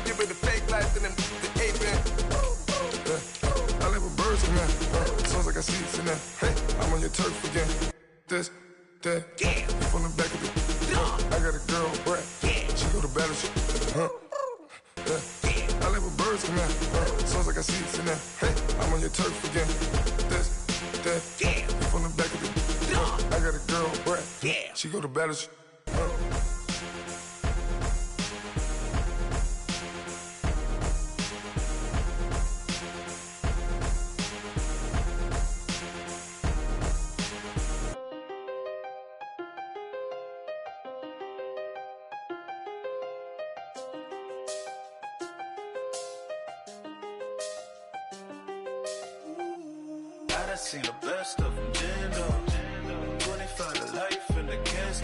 Give it a fake life and then the aping. I live with birds in there. Sounds like I see it in there. Hey, I'm on your turf again. This, that, yeah. From the back of the I got a girl, Brett. Yeah. She go to battleship. I live with birds in there. Sounds like I see it in there. Hey, I'm on your turf again. This, that, yeah. From the back of the I got a girl, Brett. Yeah. She go to battleship. I seen the best of them, Jando. 25 to life in the can't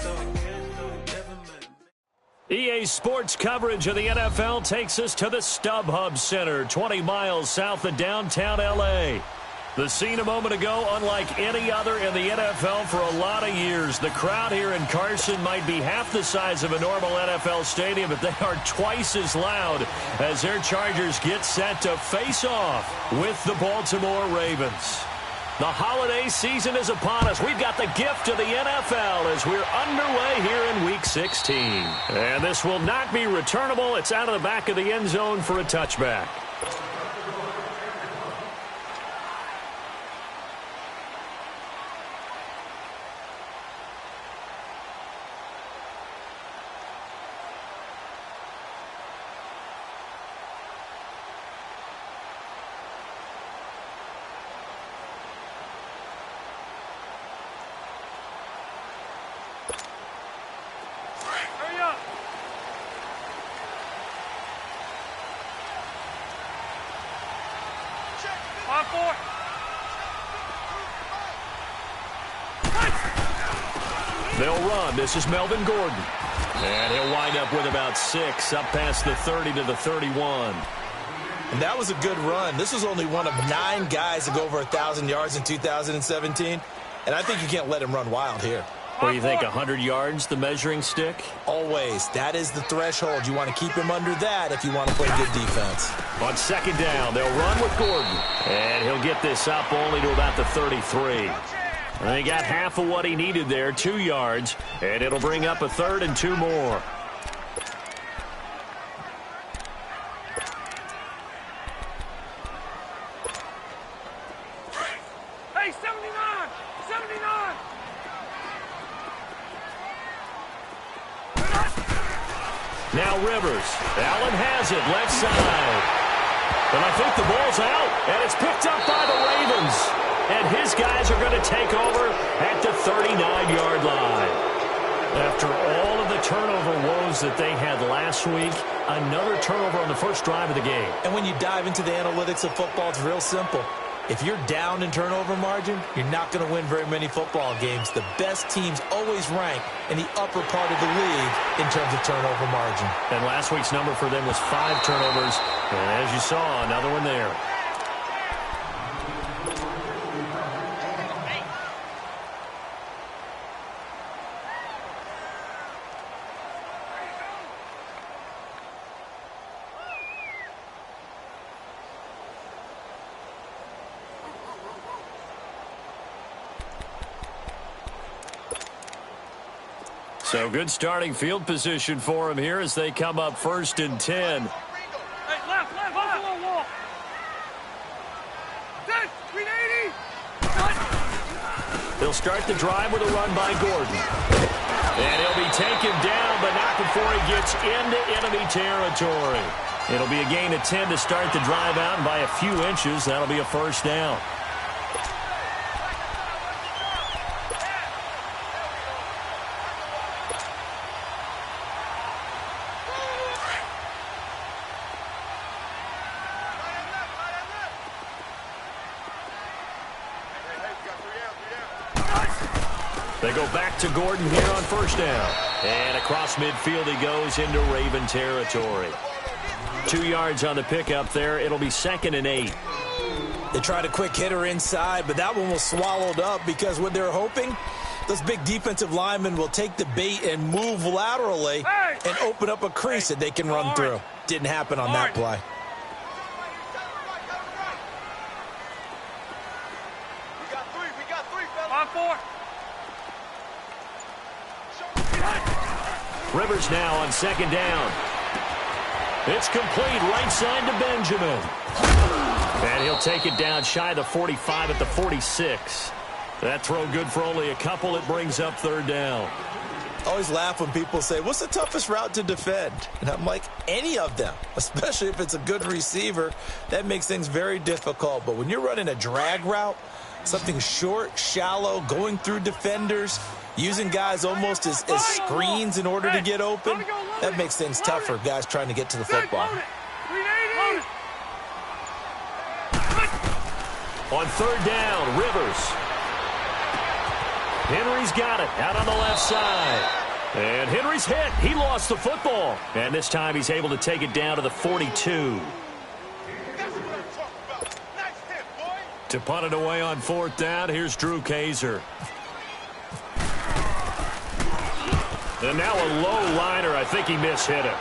EA Sports coverage of the NFL takes us to the StubHub Center, 20 miles south of downtown L.A. The scene a moment ago, unlike any other in the NFL for a lot of years. The crowd here in Carson might be half the size of a normal NFL stadium, but they are twice as loud as their Chargers get set to face off with the Baltimore Ravens. The holiday season is upon us. We've got the gift of the NFL as we're underway here in Week 16. And this will not be returnable. It's out of the back of the end zone for a touchback. They'll run. This is Melvin Gordon. And he'll wind up with about 6, up past the 30 to the 31. And that was a good run. This was only one of 9 guys to go over 1,000 yards in 2017. And I think you can't let him run wild here. What do you think, 100 yards, the measuring stick? Always. That is the threshold. You want to keep him under that if you want to play good defense. On second down, they'll run with Gordon. And he'll get this up only to about the 33. And he got half of what he needed there, 2 yards. And it'll bring up a 3rd and 2 more. Hey, 79! 79! Now Rivers. Allen has it, left side. And I think the ball's out, and it's picked up by the Ravens. And his guys are going to take over at the 39-yard line. After all of the turnover woes that they had last week, another turnover on the first drive of the game. And when you dive into the analytics of football, it's real simple. If you're down in turnover margin, you're not going to win very many football games. The best teams always rank in the upper part of the league in terms of turnover margin. And last week's number for them was 5 turnovers. And as you saw, another one there. So good starting field position for him here as they come up 1st and 10. Hey, left, Buffalo wall. 380. They'll start the drive with a run by Gordon. And he'll be taken down, but not before he gets into enemy territory. It'll be a gain of 10 to start the drive out, and by a few inches, that'll be a 1st down. They go back to Gordon here on 1st down. And across midfield he goes into Raven territory. 2 yards on the pickup there. It'll be 2nd and 8. They tried a quick hitter inside, but that one was swallowed up because what they're hoping, those big defensive linemen will take the bait and move laterally. Hey! and open up a crease that they can run through. Didn't happen on that play. We got three, fellas. 5-4. Rivers now on second down. It's complete right side to Benjamin. And he'll take it down shy of the 45 at the 46. That throw good for only a couple. It brings up third down. I always laugh when people say, what's the toughest route to defend? And I'm like, any of them, especially if it's a good receiver. That makes things very difficult. But when you're running a drag route, something short, shallow, going through defenders, using guys almost as screens in order to get open, that makes things tough for guys trying to get to the football. On third down, Rivers. Henry's got it out on the left side. And Henry's hit. He lost the football. And this time he's able to take it down to the 42. To punt it away on fourth down, here's Drew Kaiser. And now a low liner. I think he mishit it.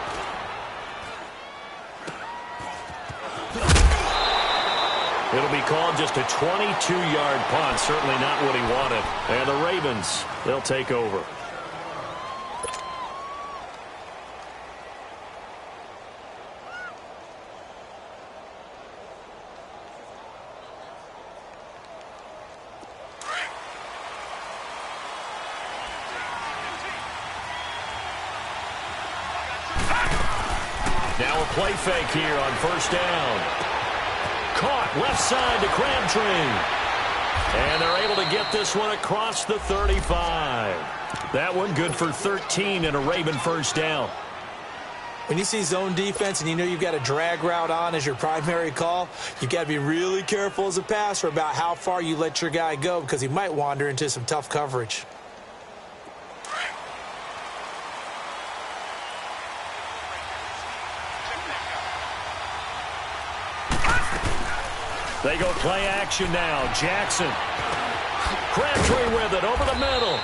It'll be called just a 22-yard punt. Certainly not what he wanted. And the Ravens, they'll take over. Now a play fake here on first down. Caught left side to Crabtree. And they're able to get this one across the 35. That one good for 13 and a Raven first down. When you see zone defense and you know you've got a drag route on as your primary call, you've got to be really careful as a passer about how far you let your guy go because he might wander into some tough coverage. They go play action now. Jackson. Crabtree with it over the middle.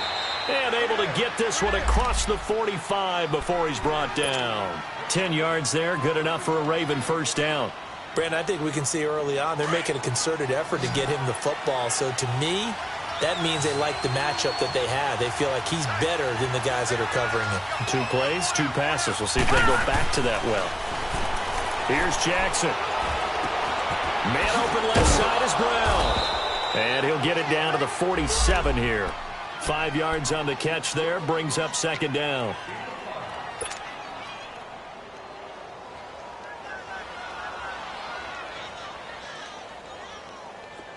And able to get this one across the 45 before he's brought down. 10 yards there. Good enough for a Raven first down. Brandon, I think we can see early on they're making a concerted effort to get him the football. So to me, that means they like the matchup that they have. They feel like he's better than the guys that are covering him. 2 plays, 2 passes. We'll see if they go back to that well. Here's Jackson. Man open left side is Brown. And he'll get it down to the 47 here. 5 yards on the catch there. Brings up second down.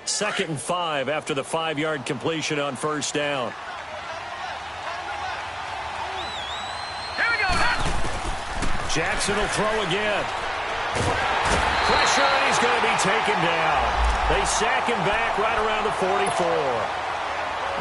Second and 5 after the 5-yard completion on first down. Here we go. Jackson will throw again. Pressure, and he's going to be taken down. They sack him back right around the 44.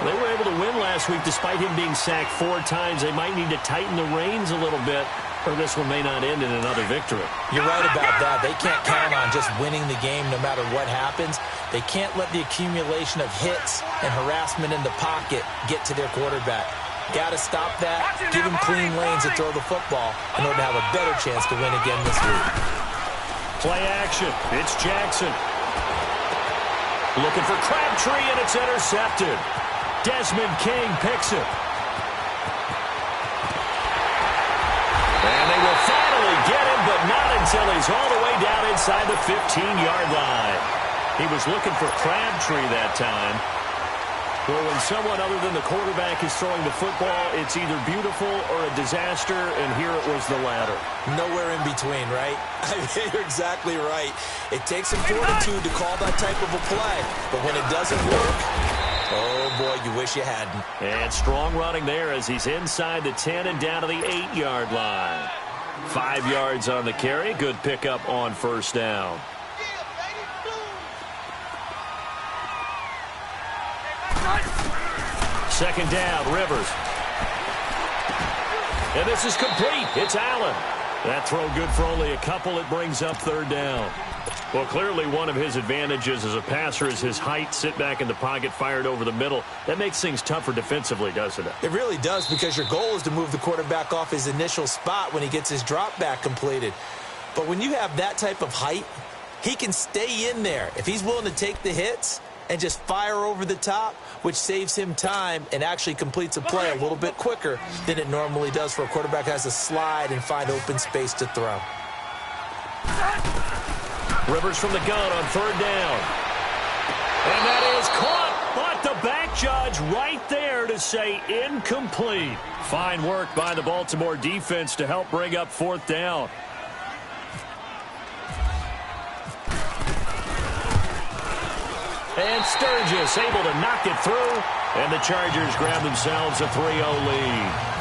They were able to win last week despite him being sacked 4 times. They might need to tighten the reins a little bit, or this one may not end in another victory. You're right about that. They can't count on just winning the game no matter what happens. They can't let the accumulation of hits and harassment in the pocket get to their quarterback. Got to stop that, give him clean lanes to throw the football in order to have a better chance to win again this week. Play action. It's Jackson. Looking for Crabtree, and it's intercepted. Desmond King picks it. And they will finally get him, but not until he's all the way down inside the 15-yard line. He was looking for Crabtree that time. Well, when someone other than the quarterback is throwing the football, it's either beautiful or a disaster, and here it was the latter. Nowhere in between, right? I mean, you're exactly right. It takes some fortitude to call that type of a play, but when it doesn't work, oh, boy, you wish you hadn't. And strong running there as he's inside the 10 and down to the 8-yard line. 5 yards on the carry. Good pickup on first down. Second down, Rivers. And this is complete. It's Allen. That throw good for only a couple. It brings up third down. Well, clearly one of his advantages as a passer is his height. Sit back in the pocket, fired over the middle. That makes things tougher defensively, doesn't it? It really does, because your goal is to move the quarterback off his initial spot when he gets his drop back completed. But when you have that type of height, he can stay in there if he's willing to take the hits and just fire over the top, which saves him time and actually completes a play a little bit quicker than it normally does for a quarterback who has to slide and find open space to throw. Rivers from the gun on third down. And that is caught, but the back judge right there to say incomplete. Fine work by the Baltimore defense to help bring up fourth down. And Sturgis able to knock it through, and the Chargers grab themselves a 3-0 lead.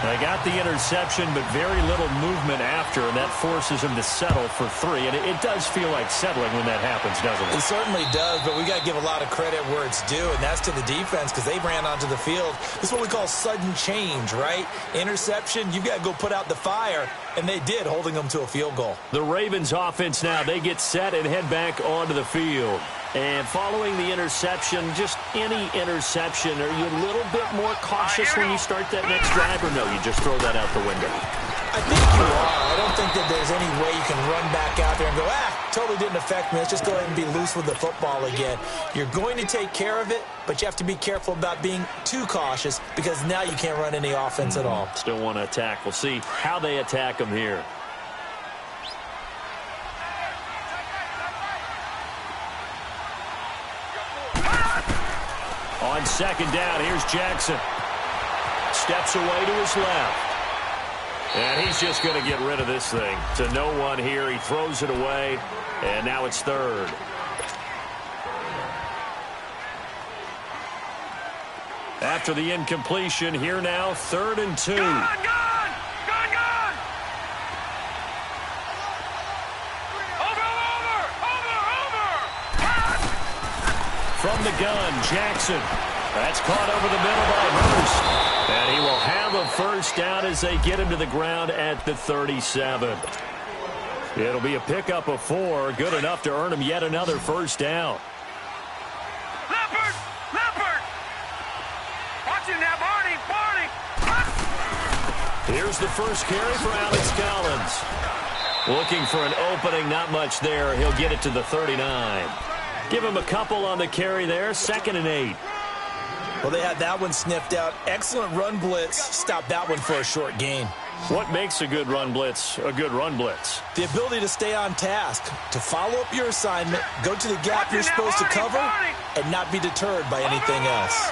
They got the interception, but very little movement after, and that forces him to settle for 3. And it does feel like settling when that happens, doesn't it? It certainly does, but we got to give a lot of credit where it's due, and that's to the defense, because they ran onto the field. This is what we call sudden change, right? Interception, you've got to go put out the fire, and they did, holding them to a field goal. The Ravens offense now, they get set and head back onto the field. And following the interception, just any interception, are you a little bit more cautious when you start that next drive, or no, you just throw that out the window? I think you are. I don't think that there's any way you can run back out there and go, totally didn't affect me. Let's just go ahead and be loose with the football again. You're going to take care of it, but you have to be careful about being too cautious, because now you can't run any offense at all. Still want to attack. We'll see how they attack them here. On second down, here's Jackson. Steps away to his left. And he's just going to get rid of this thing. To no one here. He throws it away. And now it's third. After the incompletion, here now, 3rd and 2. Gone! From the gun, Jackson. That's caught over the middle by Hurst. And he will have a first down as they get him to the ground at the 37. It'll be a pickup of 4, good enough to earn him yet another first down. Leopard! Watch it now, Barney! Here's the first carry for Alex Collins. Looking for an opening, not much there. He'll get it to the 39. Give him a couple on the carry there, 2nd and 8. Well, they had that one sniffed out. Excellent run blitz. Stopped that one for a short gain. What makes a good run blitz a good run blitz? The ability to stay on task, to follow up your assignment, go to the gap you're supposed to cover, and not be deterred by anything else.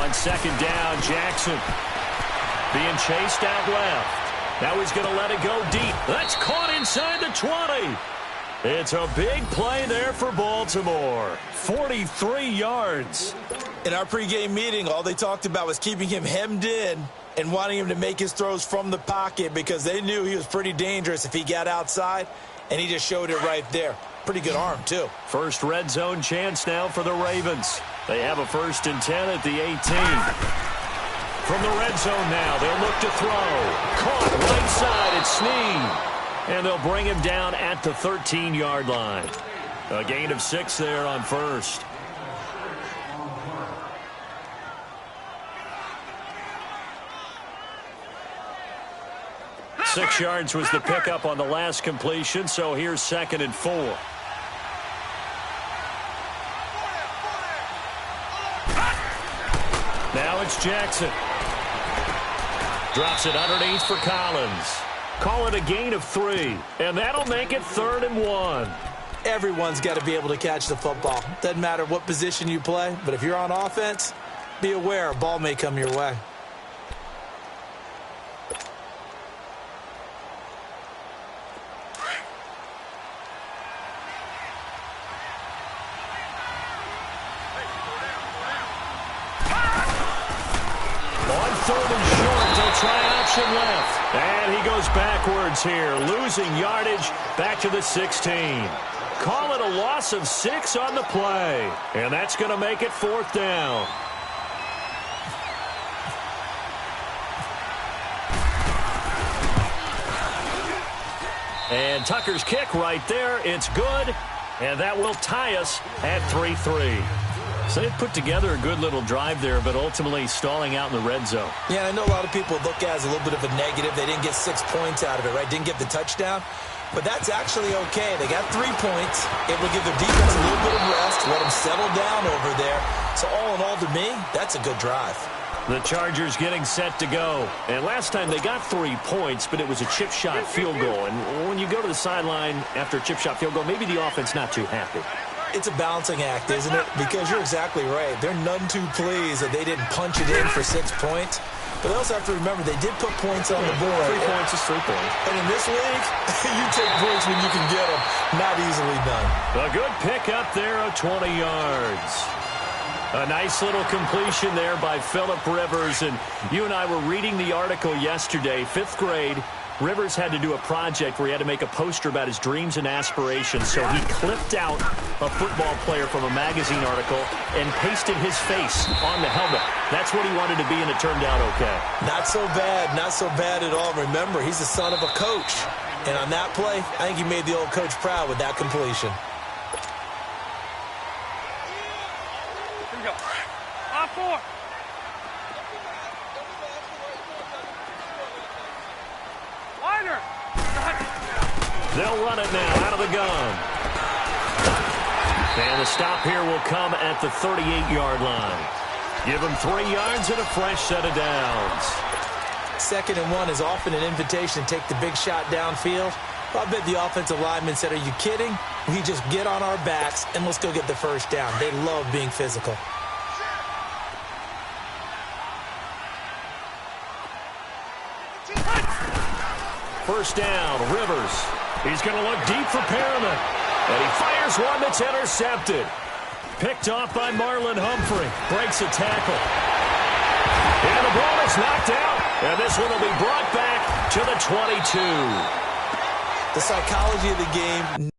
On second down, Jackson being chased out left. Now he's going to let it go deep. That's caught inside the 20. It's a big play there for Baltimore. 43 yards. In our pregame meeting, all they talked about was keeping him hemmed in and wanting him to make his throws from the pocket, because they knew he was pretty dangerous if he got outside, and he just showed it right there. Pretty good arm, too. First red zone chance now for the Ravens. They have a 1st and 10 at the 18. From the red zone now, they'll look to throw. Caught right side, it's Snead. And they'll bring him down at the 13-yard line. A gain of 6 there on first. Leopard! 6 yards was the pickup on the last completion, so here's 2nd and 4. Now it's Jackson. Drops it underneath for Collins. Call it a gain of 3, and that'll make it 3rd and 1. Everyone's got to be able to catch the football. Doesn't matter what position you play, but if you're on offense, be aware a ball may come your way. On 3rd and short, they'll try option left. And he goes backwards here, losing yardage back to the 16. Call it a loss of 6 on the play. And that's going to make it 4th down. And Tucker's kick right there. It's good. And that will tie us at 3-3. So they've put together a good little drive there, but ultimately stalling out in the red zone. Yeah, I know a lot of people look at it as a little bit of a negative. They didn't get 6 points out of it, right? Didn't get the touchdown. But that's actually okay. They got 3 points. Able to give their defense a little bit of rest, let them settle down over there. So all in all, to me, that's a good drive. The Chargers getting set to go. And last time they got 3 points, but it was a chip shot field goal. And when you go to the sideline after a chip shot field goal, maybe the offense not too happy. It's a balancing act, isn't it? Because you're exactly right. They're none too pleased that they didn't punch it in for 6 points. But they also have to remember they did put points on the board. 3 points is 3 points. And in this league, you take points when you can get them. Not easily done. A good pick up there of 20 yards. A nice little completion there by Phillip Rivers. And you and I were reading the article yesterday, 5th grade. Rivers had to do a project where he had to make a poster about his dreams and aspirations. So he clipped out a football player from a magazine article and pasted his face on the helmet. That's what he wanted to be, and it turned out okay. Not so bad. Not so bad at all. Remember, he's the son of a coach. And on that play, I think he made the old coach proud with that completion. Here we go. On 4. Wider. They'll run it now out of the gun. And the stop here will come at the 38-yard line. Give them 3 yards and a fresh set of downs. 2nd and 1 is often an invitation to take the big shot downfield. I bet the offensive lineman said, are you kidding? We just get on our backs and let's go get the first down. They love being physical. First down, Rivers. He's going to look deep for Perriman. And he fires one that's intercepted. Picked off by Marlon Humphrey. Breaks a tackle. And the ball is knocked out. And this one will be brought back to the 22. The psychology of the game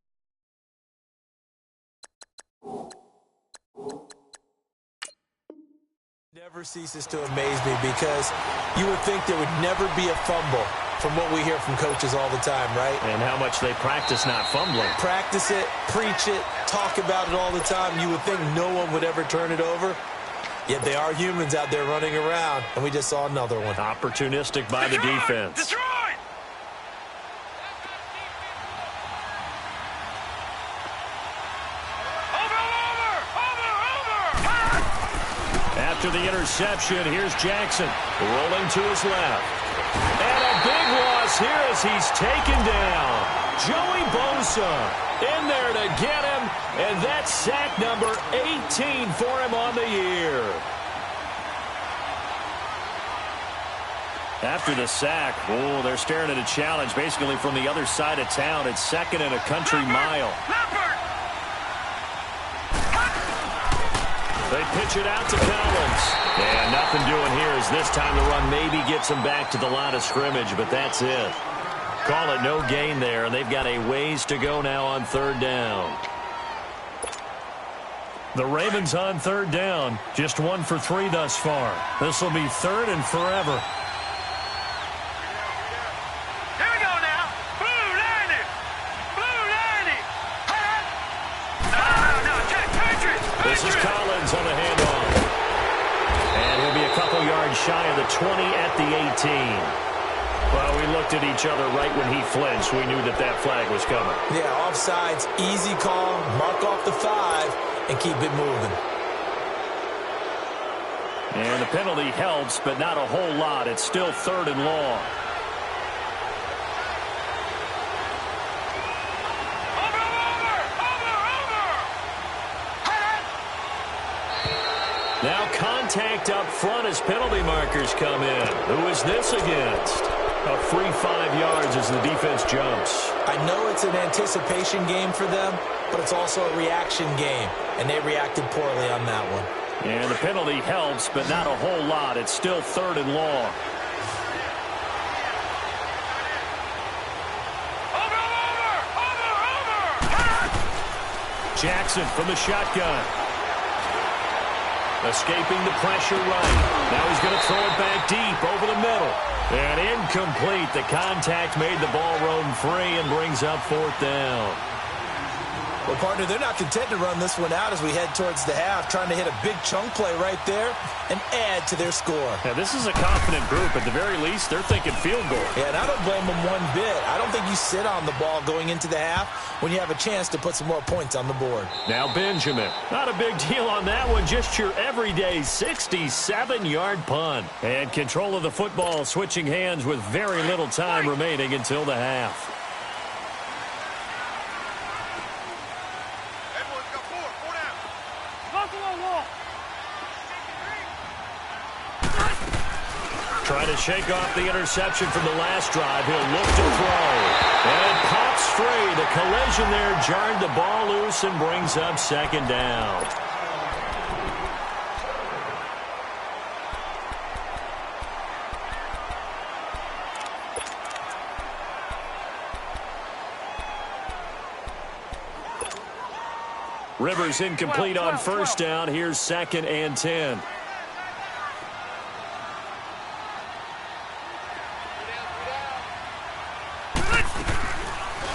never ceases to amaze me, because you would think there would never be a fumble from what we hear from coaches all the time, right? And how much they practice not fumbling. Practice it, preach it, talk about it all the time. You would think no one would ever turn it over. Yet they are humans out there running around, and we just saw another one. Opportunistic by the defense. Destroy! After the interception, here's Jackson rolling to his left. And a big loss here as he's taken down. Joey Bosa in there to get him, and that's sack number 18 for him on the year. After the sack, they're staring at a challenge basically from the other side of town. It's 2nd and a country mile. They pitch it out to Collins. And nothing doing here as this time the run maybe gets them back to the line of scrimmage, but that's it. Call it no gain there, and they've got a ways to go now on 3rd down. The Ravens on 3rd down, just 1 for 3 thus far. This will be 3rd and forever. Here we go now. Blue 90. Blue 90. No, Jack Patriots. This is Collins on the handoff. And he'll be a couple yards shy of the 20 at the 18. Well, we looked at each other right when he flinched. We knew that that flag was coming. Yeah, offsides, easy call, mark off the 5, and keep it moving. And the penalty helps, but not a whole lot. It's still 3rd and long. Now contact up front as penalty markers come in. Who is this against? A free 5 yards as the defense jumps. I know it's an anticipation game for them, but it's also a reaction game, and they reacted poorly on that one. And the penalty helps, but not a whole lot. It's still 3rd and long. Jackson from the shotgun. Escaping the pressure right. Now he's going to throw it back deep over the middle. And incomplete. The contact made the ball roam free and brings up fourth down. Well, partner, they're not content to run this one out as we head towards the half, trying to hit a big chunk play right there and add to their score. Now, this is a confident group. At the very least, they're thinking field goal. Yeah, and I don't blame them one bit. I don't think you sit on the ball going into the half when you have a chance to put some more points on the board. Now Benjamin. Not a big deal on that one. Just your everyday 67-yard punt. And control of the football switching hands with very little time remaining until the half. Trying to shake off the interception from the last drive. He'll look to throw. And it pops free. The collision there jarred the ball loose and brings up second down. Rivers incomplete on first down. Here's 2nd and 10.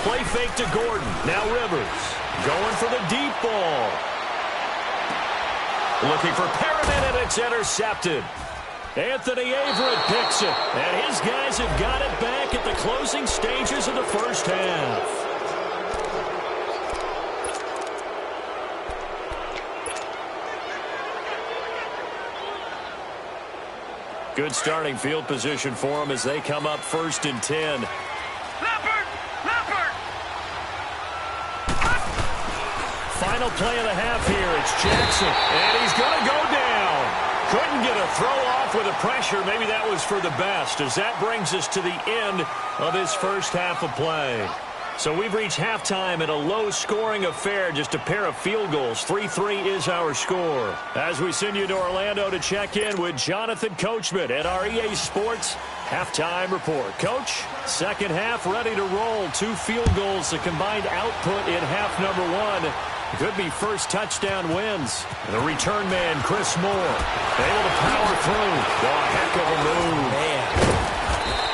Play fake to Gordon. Now Rivers going for the deep ball. Looking for Perriman, and it's intercepted. Anthony Averett picks it. And his guys have got it back at the closing stages of the first half. Good starting field position for them as they come up 1st and 10. Final play of the half here. It's Jackson, and he's going to go down. Couldn't get a throw off with the pressure. Maybe that was for the best, as that brings us to the end of this first half of play. So we've reached halftime in a low-scoring affair, just a pair of field goals. 3-3 is our score. As we send you to Orlando to check in with Jonathan Coachman at our EA Sports Halftime Report. Coach, second half ready to roll. 2 field goals, the combined output in half number 1. Could be first touchdown wins. The return man, Chris Moore, able to power through. Oh, heck of a move. Man.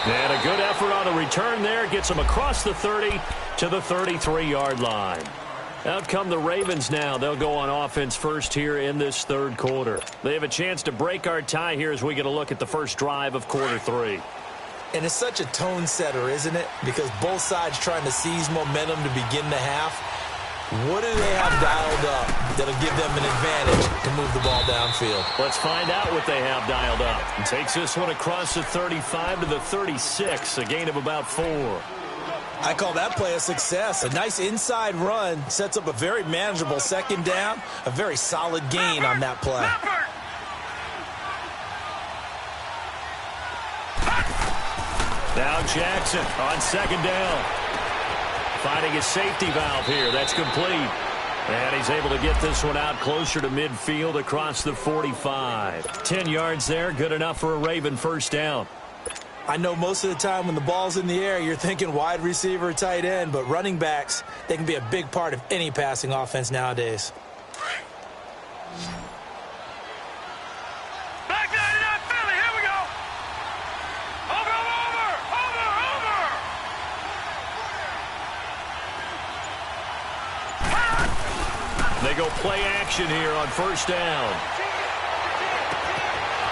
And a good effort on the return there. Gets him across the 30 to the 33-yard line. Out come the Ravens now. They'll go on offense first here in this third quarter. They have a chance to break our tie here as we get a look at the first drive of quarter 3. And it's such a tone setter, isn't it? Because both sides trying to seize momentum to begin the half. What do they have dialed up that'll give them an advantage to move the ball downfield? Let's find out what they have dialed up. And takes this one across the 35 to the 36, a gain of about 4. I call that play a success. A nice inside run sets up a very manageable second down, a very solid gain on that play. Now Jackson on second down. Finding a safety valve here. That's complete. And he's able to get this one out closer to midfield across the 45. 10 yards there. Good enough for a Raven first down. I know most of the time when the ball's in the air, you're thinking wide receiver, tight end, but running backs, they can be a big part of any passing offense nowadays. Back 99 Philly, here we go. Over. They go play action here on first down.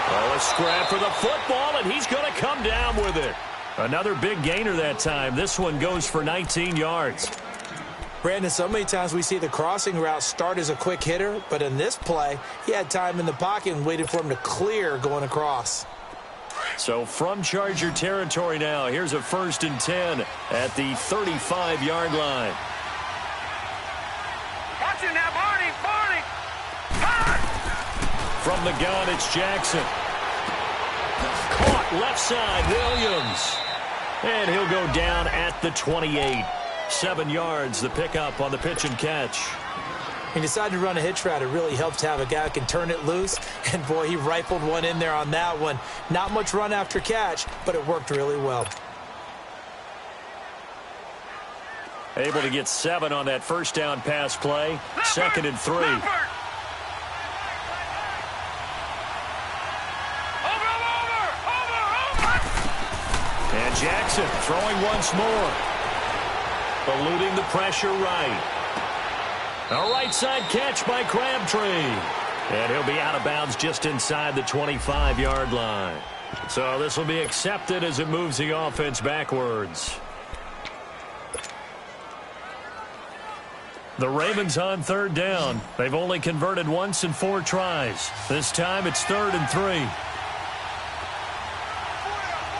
Oh, a scrap for the football, and he's going to come down with it. Another big gainer that time. This one goes for 19 yards. Brandon, so many times we see the crossing route start as a quick hitter, but in this play, he had time in the pocket and waited for him to clear going across. So from Charger territory now, here's a 1st and 10 at the 35-yard line. Watch it now, Barney. From the gun, it's Jackson. Caught left side, Williams. And he'll go down at the 28. 7 yards, the pickup on the pitch and catch. He decided to run a hitch route. It really helps to have a guy who can turn it loose. And, boy, he rifled one in there on that one. Not much run after catch, but it worked really well. Able to get 7 on that first down pass play. 2nd and 3. Jackson throwing once more. Eluding the pressure right. A right side catch by Crabtree. And he'll be out of bounds just inside the 25-yard line. So this will be accepted as it moves the offense backwards. The Ravens on third down. They've only converted once in 4 tries. This time it's 3rd and 3.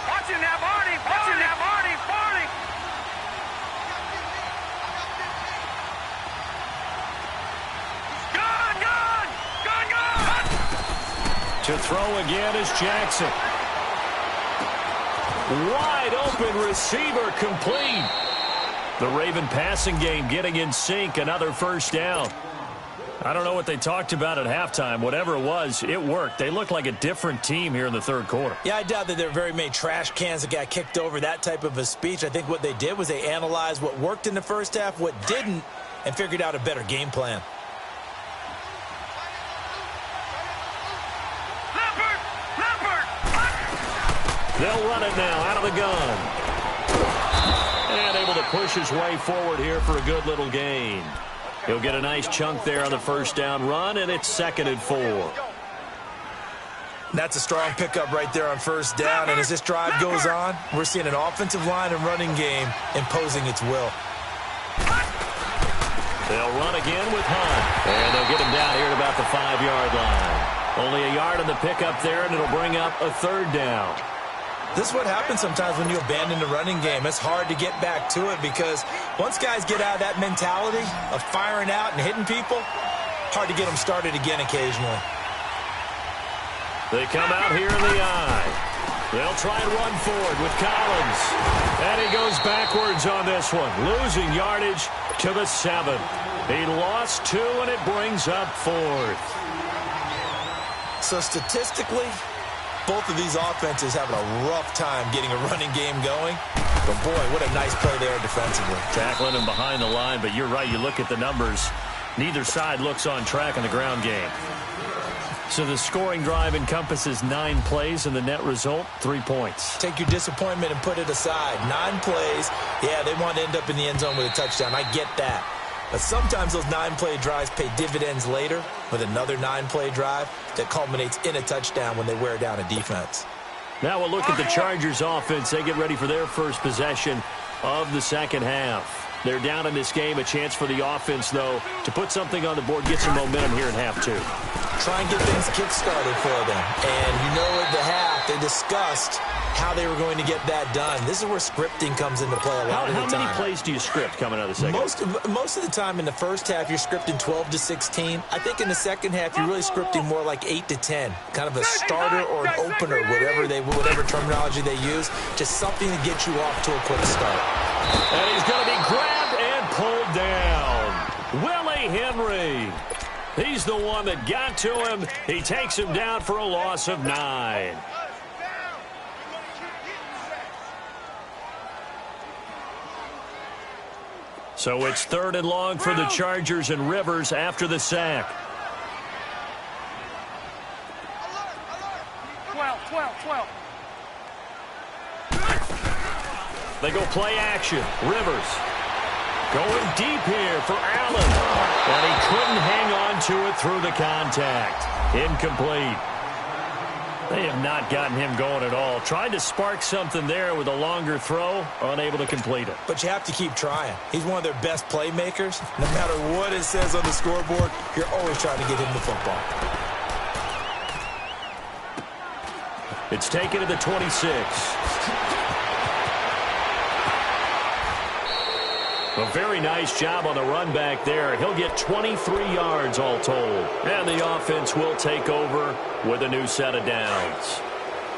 Watch him now, Barney. Watch him now, Barney. Barney. Gun, gun. Gun, gun. To throw again is Jackson. Wide open receiver complete. The Raven passing game getting in sync. Another first down. I don't know what they talked about at halftime. Whatever it was, it worked. They look like a different team here in the third quarter. Yeah, I doubt that there were very many trash cans that got kicked over, that type of a speech. I think what they did was they analyzed what worked in the first half, what didn't, and figured out a better game plan. They'll run it now out of the gun. And able to push his way forward here for a good little gain. He'll get a nice chunk there on the first down run, and it's 2nd and 4. That's a strong pickup right there on first down, and as this drive goes on, we're seeing an offensive line and running game imposing its will. They'll run again with Hunt, and they'll get him down here at about the 5-yard line. Only a yard on the pickup there, and it'll bring up a 3rd down. This is what happens sometimes when you abandon the running game. It's hard to get back to it because once guys get out of that mentality of firing out and hitting people, hard to get them started again occasionally. They come out here in the eye. They'll try and run forward with Collins. And he goes backwards on this one, losing yardage to the 7. He lost 2, and it brings up 4th. So statistically, both of these offenses having a rough time getting a running game going. But, boy, what a nice play there defensively. Tackling him behind the line, but you're right. You look at the numbers. Neither side looks on track in the ground game. So the scoring drive encompasses 9 plays, and the net result, 3 points. Take your disappointment and put it aside. 9 plays. Yeah, they want to end up in the end zone with a touchdown. I get that. But sometimes those 9-play drives pay dividends later with another 9-play drive that culminates in a touchdown when they wear down a defense. Now we'll look at the Chargers offense. They get ready for their first possession of the second half. They're down in this game. A chance for the offense, though, to put something on the board, get some momentum here in half 2. Try and get things kick-started for them. And you know at the half, they discussed how they were going to get that done. This is where scripting comes into play a lot of the time. How many plays do you script coming out of the second half? Most of the time in the first half, you're scripting 12 to 16. I think in the second half, you're really scripting more like 8 to 10. Kind of a starter or an opener, whatever terminology they use. Just something to get you off to a quick start. And he's going to be grabbed and pulled down. Willie Henry. He's the one that got to him. He takes him down for a loss of 9. So it's 3rd and long for the Chargers, and Rivers after the sack. 12. They go play action. Rivers going deep here for Allen. And he couldn't hang on to it through the contact. Incomplete. They have not gotten him going at all. Tried to spark something there with a longer throw, unable to complete it. But you have to keep trying. He's one of their best playmakers. No matter what it says on the scoreboard, you're always trying to get him the football. It's taken to the 26. A very nice job on the run back there. He'll get 23 yards all told. And the offense will take over with a new set of downs.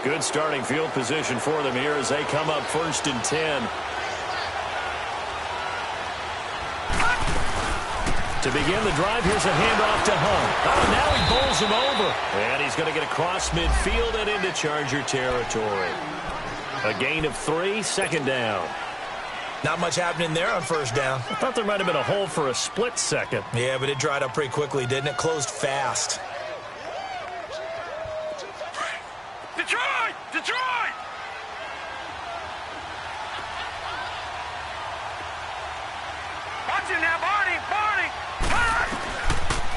Good starting field position for them here as they come up 1st and 10. To begin the drive, here's a handoff to Hunt. Oh, now he bowls him over. And he's going to get across midfield and into Charger territory. A gain of 3, 2nd down. Not much happening there on first down. I thought there might have been a hole for a split second. Yeah, but it dried up pretty quickly, didn't it? Closed fast. Detroit! Watching now, Barney.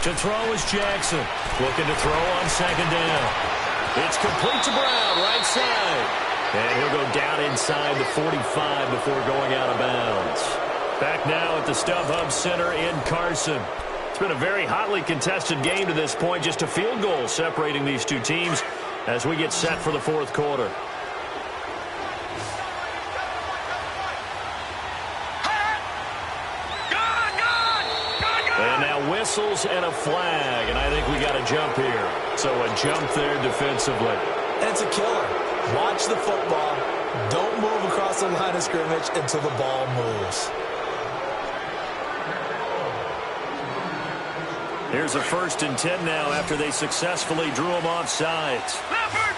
To throw is Jackson. Looking to throw on second down. It's complete to Brown, right side. And he'll go down inside the 45 before going out of bounds. Back now at the StubHub Center in Carson. It's been a very hotly contested game to this point. Just a field goal separating these two teams as we get set for the fourth quarter. And now whistles and a flag, and I think we got a jump here. So a jump there defensively. It's a killer. Watch the football. Don't move across the line of scrimmage until the ball moves. Here's a 1st and 10 now after they successfully drew him off sides. Leopard!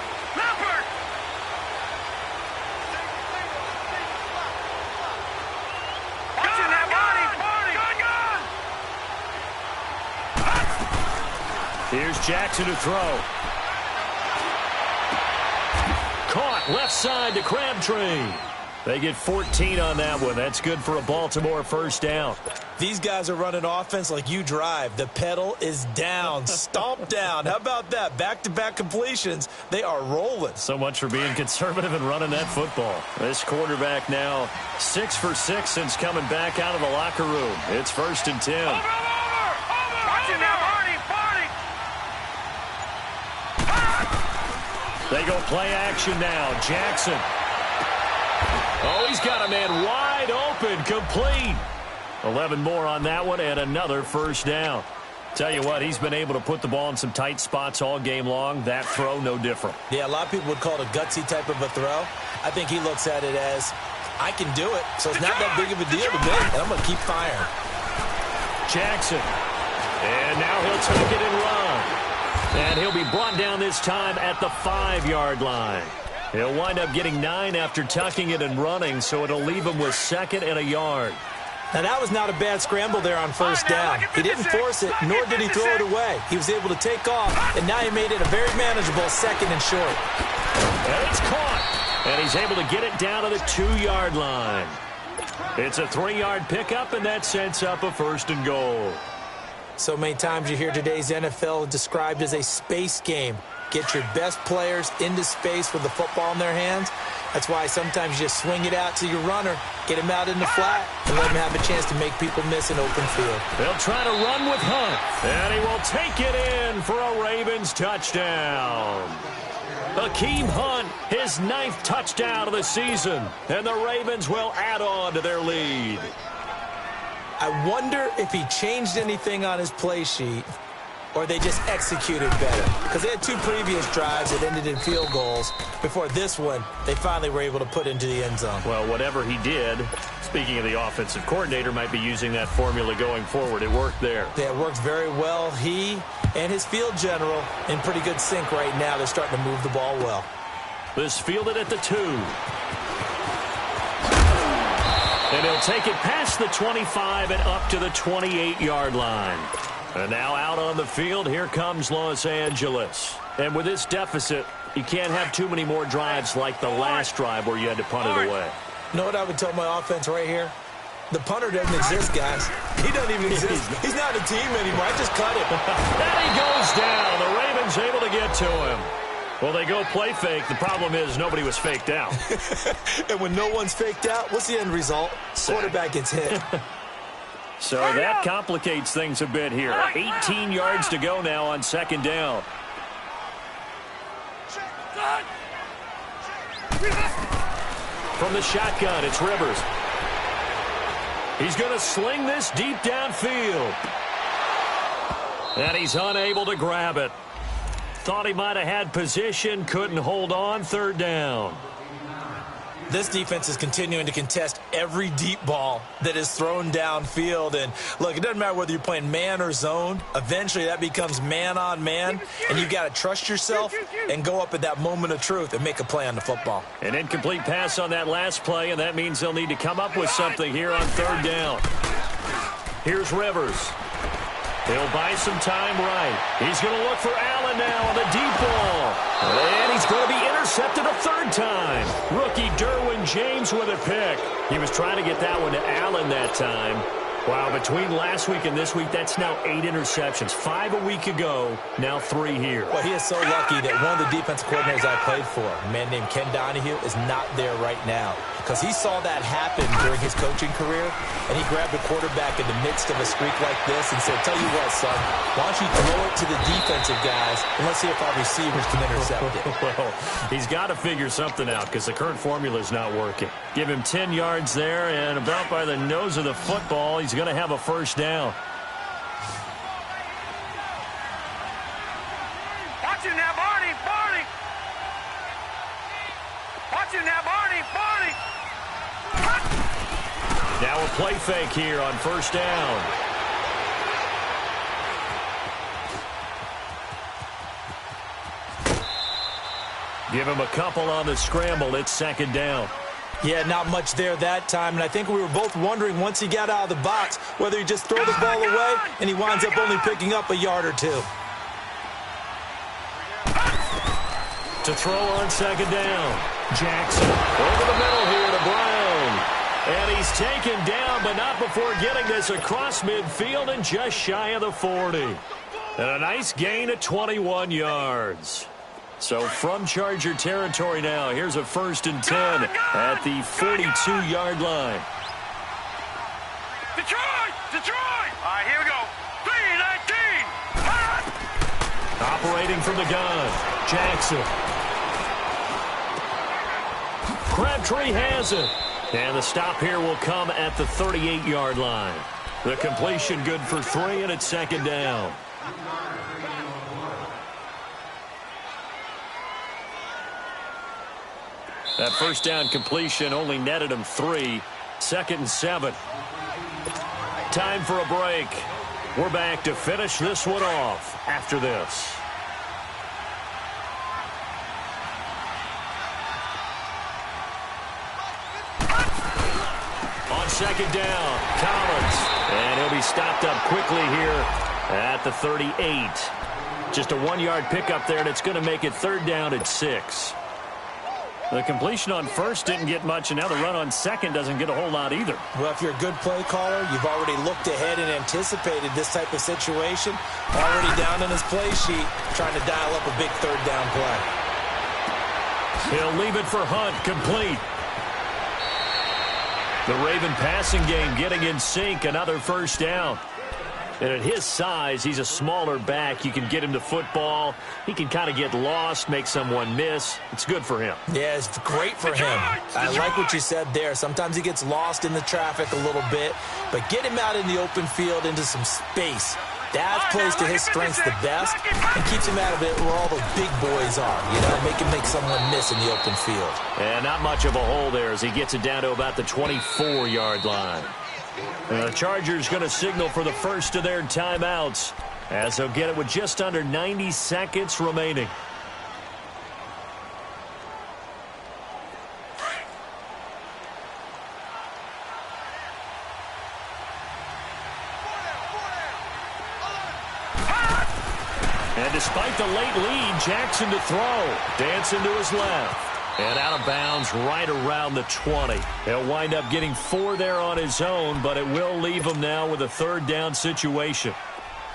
Watching now, Barney. Here's Jackson to throw. Caught left side to Crabtree. They get 14 on that one. That's good for a Baltimore first down. These guys are running offense like you drive. The pedal is down, stomp down. How about that? Back-to-back completions. They are rolling. So much for being conservative and running that football. This quarterback now 6 for 6 since coming back out of the locker room. It's 1st and 10. Over! Watching now, Barney. They go play action now. Jackson. Oh, he's got a man wide open, complete. 11 more on that one and another first down. Tell you what, he's been able to put the ball in some tight spots all game long. That throw, no different. Yeah, a lot of people would call it a gutsy type of a throw. I think he looks at it as, I can do it, so it's not that big of a deal to me, and I'm going to keep firing. Jackson. And now he'll take it and run. And he'll be brought down this time at the 5-yard line. He'll wind up getting 9 after tucking it and running, so it'll leave him with 2nd and a yard. Now, that was not a bad scramble there on first down. He didn't force it, nor did he throw it away. He was able to take off, and now he made it a very manageable 2nd and short. And it's caught. And he's able to get it down to the 2-yard line. It's a 3-yard pickup, and that sets up a 1st and goal. So many times you hear today's NFL described as a space game. Get your best players into space with the football in their hands. That's why sometimes you just swing it out to your runner, get him out in the flat, and let him have a chance to make people miss an open field. They'll try to run with Hunt, and he will take it in for a Ravens touchdown. Hakeem Hunt, his 9th touchdown of the season, and the Ravens will add on to their lead. I wonder if he changed anything on his play sheet or they just executed better. Because they had 2 previous drives that ended in field goals. Before this one, they finally were able to put into the end zone. Well, whatever he did, speaking of the offensive coordinator, might be using that formula going forward. It worked there. Yeah, it worked very well. He and his field general in pretty good sync right now. They're starting to move the ball well. This fielded at the 2. And he'll take it past the 25 and up to the 28-yard line. And now out on the field, here comes Los Angeles. And with this deficit, you can't have too many more drives like the last drive where you had to punt it away. You know what I would tell my offense right here? The punter doesn't exist, guys. He doesn't even exist. He's not a team anymore. I just cut him. And he goes down. The Ravens able to get to him. Well, they go play fake. The problem is nobody was faked out. And when no one's faked out, what's the end result? Quarterback gets hit. So that complicates things a bit here. 18 yards to go now on 2nd down. From the shotgun, it's Rivers. He's going to sling this deep downfield. And he's unable to grab it. Thought he might have had position, couldn't hold on, 3rd down. This defense is continuing to contest every deep ball that is thrown downfield. And, look, it doesn't matter whether you're playing man or zone. Eventually, that becomes man-on-man, and you've got to trust yourself and go up at that moment of truth and make a play on the football. An incomplete pass on that last play, and that means they'll need to come up with something here on 3rd down. Here's Rivers. He'll buy some time right. He's going to look for Allen now on the deep ball. And he's going to be intercepted a 3rd time. Rookie Derwin James with a pick. He was trying to get that one to Allen that time. Wow, between last week and this week, that's now 8 interceptions. 5 a week ago, now 3 here. Well, he is so lucky that one of the defensive coordinators I played for, a man named Ken Donahue, is not there right now. Because he saw that happen during his coaching career, and he grabbed the quarterback in the midst of a streak like this and said, tell you what, son, why don't you throw it to the defensive guys, and let's see if our receivers can intercept it. Well, he's got to figure something out because the current formula is not working. Give him 10 yards there, and about by the nose of the football, he's going to have a first down. Watch him now, Barney, Barney. Watch him now, Barney, Barney. Now a play fake here on first down. Give him a couple on the scramble. It's second down. Yeah, not much there that time, and I think we were both wondering once he got out of the box whether he just throw the ball away and he winds up only picking up a yard or two. To throw on second down. Jackson over the middle here to Brown. And he's taken down, but not before getting this across midfield and just shy of the 40. And a nice gain of 21 yards. So from Charger territory now, here's a 1st and 10 at the 42-yard line. Detroit! Detroit! All right, here we go. 3-19. Operating from the gun, Jackson. Crabtree has it. And the stop here will come at the 38-yard line. The completion good for 3, and it's second down. That first down completion only netted him 3. 2nd and 7. Time for a break. We're back to finish this one off after this. On second down, Collins. And he'll be stopped up quickly here at the 38. Just a 1-yard pickup there, and it's going to make it 3rd down at 6. The completion on first didn't get much, and now the run on second doesn't get a whole lot either. Well, if you're a good play caller, you've already looked ahead and anticipated this type of situation. Already down in his play sheet, trying to dial up a big 3rd down play. He'll leave it for Hunt, complete. The Raven passing game getting in sync, another first down. And at his size, he's a smaller back. You can get him to football. He can kind of get lost, make someone miss. It's good for him. Yeah, it's great for him. I like what you said there. Sometimes he gets lost in the traffic a little bit, but get him out in the open field into some space. That plays to his strengths the best and keeps him out of it where all the big boys are. You know, make him make someone miss in the open field. And not much of a hole there as he gets it down to about the 24-yard line. The Chargers going to signal for the first of their timeouts as they'll get it with just under 90 seconds remaining. And despite the late lead, Jackson to throw. Dancing to his left. And out of bounds right around the 20. He'll wind up getting 4 there on his own, but it will leave him now with a 3rd down situation.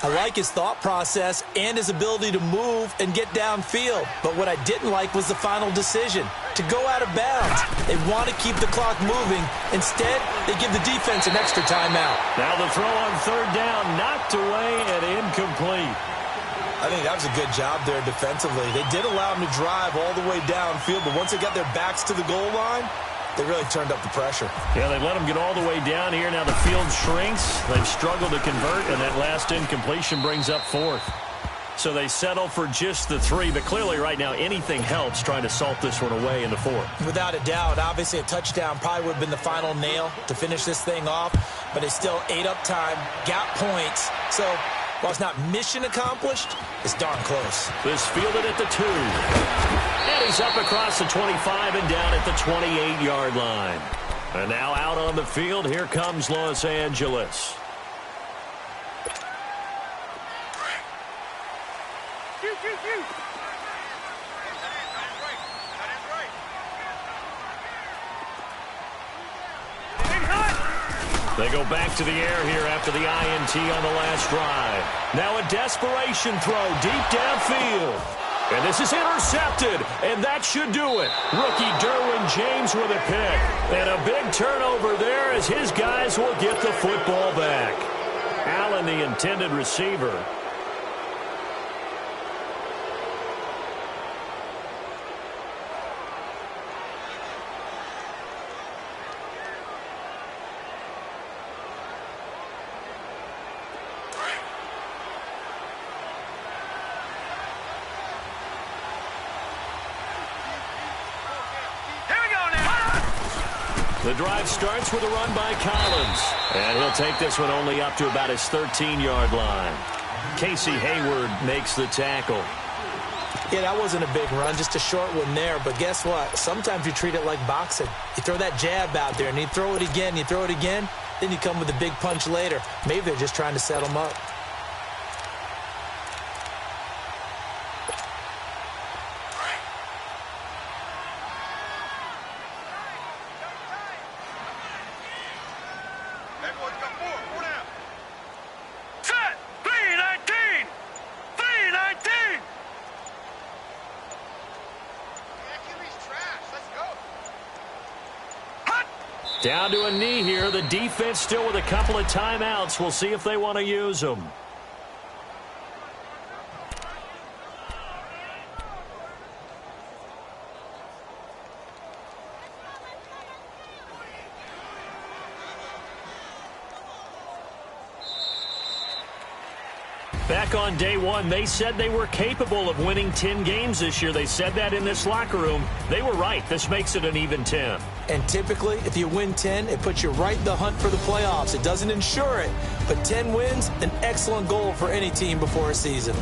I like his thought process and his ability to move and get downfield. But what I didn't like was the final decision, to go out of bounds. They want to keep the clock moving. Instead, they give the defense an extra timeout. Now the throw on 3rd down, knocked away and incomplete. I think that was a good job there defensively. They did allow him to drive all the way downfield, but once they got their backs to the goal line, they really turned up the pressure. Yeah, they let him get all the way down here. Now the field shrinks. They've struggled to convert, and that last incompletion brings up 4th. So they settle for just the 3, but clearly right now anything helps trying to salt this one away in the 4th. Without a doubt, obviously a touchdown probably would have been the final nail to finish this thing off, but they still ate up time, got points, so while it's not mission accomplished, it's darn close. This fielded at the 2. And he's up across the 25 and down at the 28-yard line. And now out on the field, here comes Los Angeles. They go back to the air here after the INT on the last drive. Now a desperation throw deep downfield. And this is intercepted, and that should do it. Rookie Derwin James with a pick. And a big turnover there as his guys will get the football back. Allen, the intended receiver. The drive starts with a run by Collins. And he'll take this one only up to about his 13-yard line. Casey Hayward makes the tackle. Yeah, that wasn't a big run, just a short one there. But guess what? Sometimes you treat it like boxing. You throw that jab out there, and you throw it again, then you come with a big punch later. Maybe they're just trying to set him up. Down to a knee here. The defense still with a couple of timeouts. We'll see if they want to use them. Back on day one, they said they were capable of winning 10 games this year. They said that in this locker room. They were right. This makes it an even 10. And typically, if you win 10, it puts you right in the hunt for the playoffs. It doesn't ensure it, but 10 wins, an excellent goal for any team before a season.